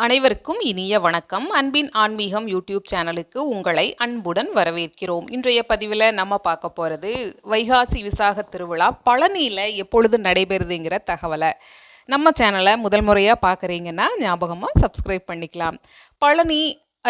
அனைவருக்கும் இனிய வணக்கம். அன்பின் ஆன்மீகம் யூடியூப் சேனலுக்கு உங்களை அன்புடன் வரவேற்கிறோம். இன்றைய பதிவில் நம்ம பார்க்க போகிறது வைகாசி விசாக திருவிழா பழனியில் எப்பொழுது நடைபெறுதுங்கிற தகவலை. நம்ம சேனலை முதல் முறையாக பார்க்குறீங்கன்னா ஞாபகமாக சப்ஸ்கிரைப் பண்ணிக்கலாம். பழனி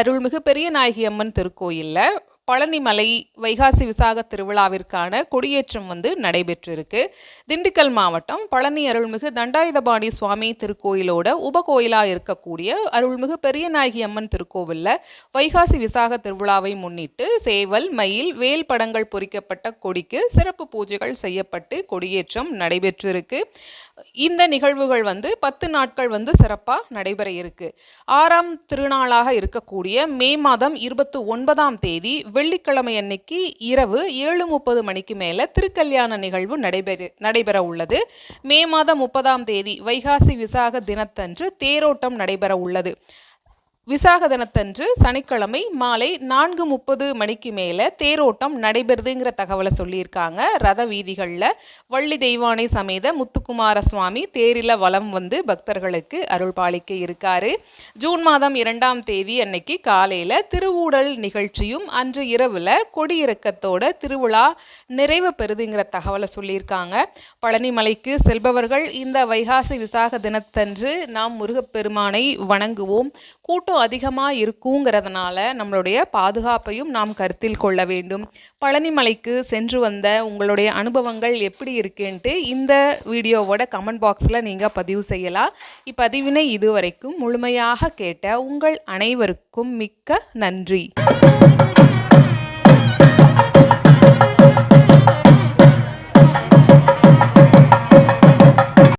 அருள்மிகு பெரிய நாயகி அம்மன் திருக்கோயிலில் பழனிமலை வைகாசி விசாக திருவிழாவிற்கான கொடியேற்றம் நடைபெற்றிருக்கு. திண்டுக்கல் மாவட்டம் பழனி அருள்மிகு தண்டாயுதபாணி சுவாமி திருக்கோயிலோட உபகோயிலாக இருக்கக்கூடிய அருள்மிகு பெரியநாயகி அம்மன் திருக்கோவிலில் வைகாசி விசாக திருவிழாவை முன்னிட்டு சேவல், மயில், வேல் படங்கள் பொறிக்கப்பட்ட கொடிக்கு சிறப்பு பூஜைகள் செய்யப்பட்டு கொடியேற்றம் நடைபெற்றிருக்கு. இந்த நிகழ்வுகள் 10 நாட்கள் சிறப்பாக நடைபெற இருக்கு. 6ஆம் திருநாளாக இருக்கக்கூடிய மே மாதம் 29ஆம் தேதி வெள்ளிக்கிழமை அன்னைக்கு இரவு 7:30 மணிக்கு மேலே திருக்கல்யாண நிகழ்வு நடைபெற உள்ளது. மே மாதம் 30ஆம் தேதி வைகாசி விசாக தினத்தன்று தேரோட்டம் நடைபெற உள்ளது. விசாக தினத்தன்று சனிக்கிழமை மாலை 4:30 மணிக்கு மேலே தேரோட்டம் நடைபெறுதுங்கிற தகவலை சொல்லியிருக்காங்க. ரத வீதிகளில் வள்ளி தெய்வானை சமேத முத்துக்குமார சுவாமி தேரில வலம் பக்தர்களுக்கு அருள் பாலிக்க இருக்காரு. ஜூன் மாதம் 2ஆம் தேதி அன்னைக்கு காலையில் திருவூடல் நிகழ்ச்சியும் அன்று இரவில் கொடியிறக்கத்தோட திருவிழா நிறைவு பெறுதுங்கிற தகவலை சொல்லியிருக்காங்க. பழனிமலைக்கு செல்பவர்கள் இந்த வைகாசி விசாக தினத்தன்று நாம் முருகப்பெருமானை வணங்குவோம். கூட்டம் அதிகமாக இருக்குங்கிறதுனால நம்மளுடைய பாதுகாப்பையும் நாம் கருத்தில் கொள்ள வேண்டும். பழனிமலைக்கு சென்று வந்த உங்களுடைய அனுபவங்கள் எப்படி இருக்குன்ட்டு இந்த வீடியோவோட கமெண்ட் பாக்ஸில் நீங்கள் பதிவு செய்யலாம். இப்பதிவினை இதுவரைக்கும் முழுமையாக கேட்ட உங்கள் அனைவருக்கும் மிக்க நன்றி.